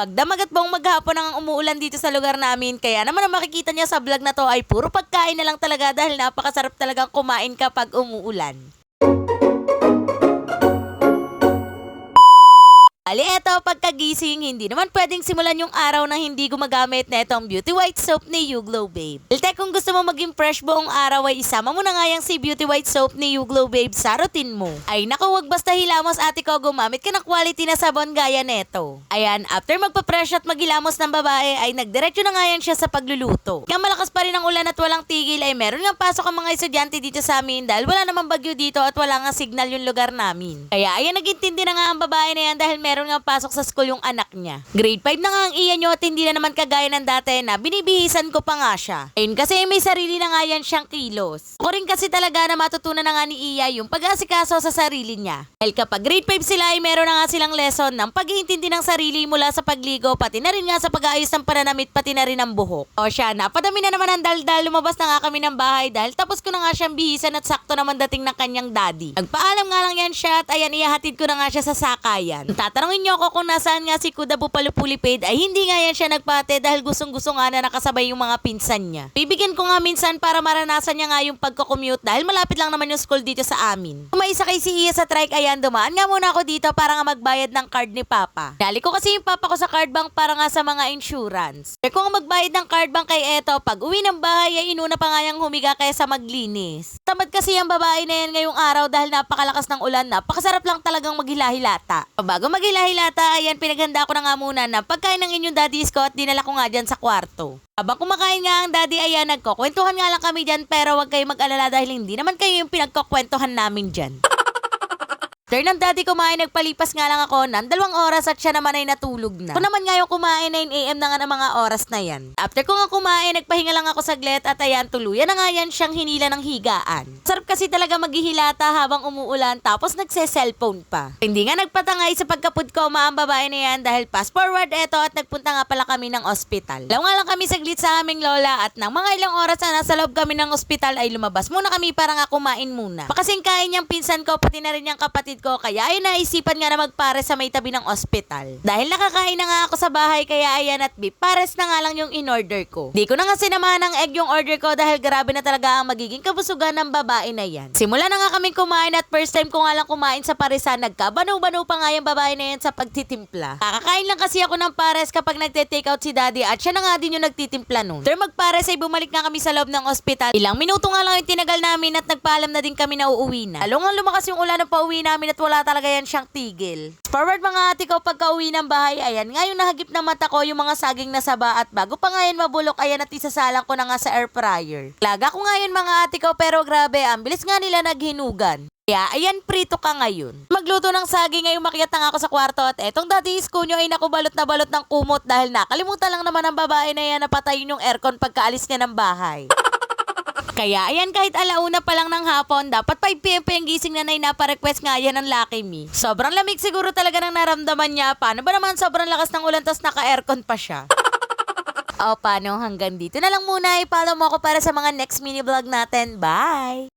Pagdamag at buong maghapon ang umuulan dito sa lugar namin, kaya naman ang makikita niya sa vlog na to ay puro pagkain na lang talaga dahil napakasarap talagang kumain kapag umuulan. Ali, eto, pagkagising, hindi naman pwedeng simulan yung araw nang hindi gumagamit na itong Beauty White Soap ni You Glow Babe. Ilte, kung gusto mo maging fresh buong araw ay isama mo na nga yung si Beauty White Soap ni You Glow Babe sa routine mo. Ay naku, wag basta hilamos ate ko, gumamit ka ng quality na sabon gaya neto. Ayan, after magpa-fresh at maghilamos ng babae ay nagdiretso na nga yan siya sa pagluluto. Kaya malakas pa rin ang ulan at walang tigil ay meron nga pasok ang mga estudyante dito sa amin dahil wala namang bagyo dito at wala nga signal yung lugar namin. Kaya ayan, nagintindi na nga ang babae na yan dahil meron nga pasok sa school yung anak niya. Grade 5 na nga ang iya nyo at hindi na naman kagaya ng dati na binibihisan ko pa nga siya. Ayun kasi may sarili na nga yan siyang kilos. Ako rin kasi talaga na matutunan na nga ni Iya yung pag-asikaso sa sarili niya. Dahil kapag grade 5 sila ay meron na nga silang lesson ng pag-iintindi ng sarili mula sa pagligo pati na rin nga sa pag-aayos ng pananamit pati na rin ng buhok. O siya, napadami na naman ang daldal, lumabas na nga kami ng bahay dahil tapos ko na nga siyang bihisan at sakto naman dating ng kanyang daddy. Nagpaalam nga lang yan siya at ayan, ihahatid ko na nga siya sa sakayan. Tatanungin niyo ako kung nasaan nga si Kuda Bupalupulipid ay hindi nga yan siya nagpate dahil gustong-gusto nga na nakasabay yung mga pinsan niya. Bibigyan ko nga minsan para maranasan niya nga yung pagko-commute dahil malapit lang naman yung school dito sa amin. Kung maisakay si Iya sa trike, ayan, dumaan nga muna ako dito para nga magbayad ng card ni Papa. Dali ko kasi yung Papa ko sa card bank para nga sa mga insurance. Kaya kung magbayad ng card bank kay eto, pag uwi ng bahay ay inuna pa nga yung humiga kaysa maglinis. Tamad kasi ang babae na yan ngayong araw dahil napakalakas ng ulan, napakasarap lang talagang maghilahilata. Bago maghilahilata, ayan, pinaghanda ko na nga muna na pagkain ng inyong daddies ko at dinala ko nga dyan sa kwarto. Habang kumakain nga ang daddy, ayan, nagkukwentuhan nga lang kami dyan pero wag kayong mag-alala dahil hindi naman kayo yung pinagkukwentuhan namin dyan. After ng daddy kumain, nagpalipas nga lang ako ng 2 oras at siya naman ay natulog na. Ako naman nga yung kumain, 9 AM na nga ng mga oras na yan. After ko nga kumain, nagpahinga lang ako saglit at ayan, tuluyan na nga yan siyang hinila ng higaan. Sarap kasi talaga maghihilata habang umuulan tapos nagse-cellphone pa. Hindi nga nagpatangay sa pagkapudkoma ang babae na yan dahil fast forward eto at nagpunta nga pala kami ng ospital. Law nga lang kami saglit sa aming lola at nang mga ilang oras na nasa loob kami ng ospital ay lumabas muna kami para nga kumain muna. Pakasing kain niyang pinsan ko pati na rin niyang kapatid ko kaya ay naisipan nga na magpares sa may tabi ng ospital. Dahil nakakain na nga ako sa bahay kaya ayan at beef pares na nga lang yung in-order ko. Di ko na nga sinamahan ng egg yung order ko dahil grabe na talaga ang magiging kabusugan ng babae na yan. Simula na nga kaming kumain at first time ko nga lang kumain sa paresan, nagkabanaw-banaw pa nga yung babae na yan sa pagtitimpla. Kakakain lang kasi ako ng pares kapag nagte-take out si daddy at siya na nga din yung nagtitimpla nun. After magpares ay bumalik nga kami sa loob ng ospital. Ilang minuto nga lang yung tinagal namin at nagpaalam na din kami na uuwi na. Lalo nga lumakas yung ulan ng pauwi namin at wala talaga yan siyang tigil. Forward mga ate ko, pagka uwi ng bahay, ayan nga yung nahagip ng mata ko yung mga saging na saba at bago pa nga yan mabulok, ayan at isasalang ko na nga sa air fryer. Laga ko nga yun mga ate ko pero grabe, ang bilis nga nila naghinugan. Kaya ayan, prito ka ngayon. Magluto ng saging ngayong makiat na nga ako sa kwarto at etong daddy's kunyo ay nakubalot na balot ng kumot dahil nakalimutan lang naman ng babae na yan na patayin yung aircon pagkaalis niya ng bahay. Kaya ayan, kahit alauna pa lang ng hapon, dapat 5 PM pa yung gising na naparequest nga yan ng Lucky Me. Sobrang lamig siguro talaga nang naramdaman niya. Paano ba naman sobrang lakas ng ulan tas naka-aircon pa siya? O paano, hanggang dito na lang muna. I-follow mo ako para sa mga next mini vlog natin. Bye!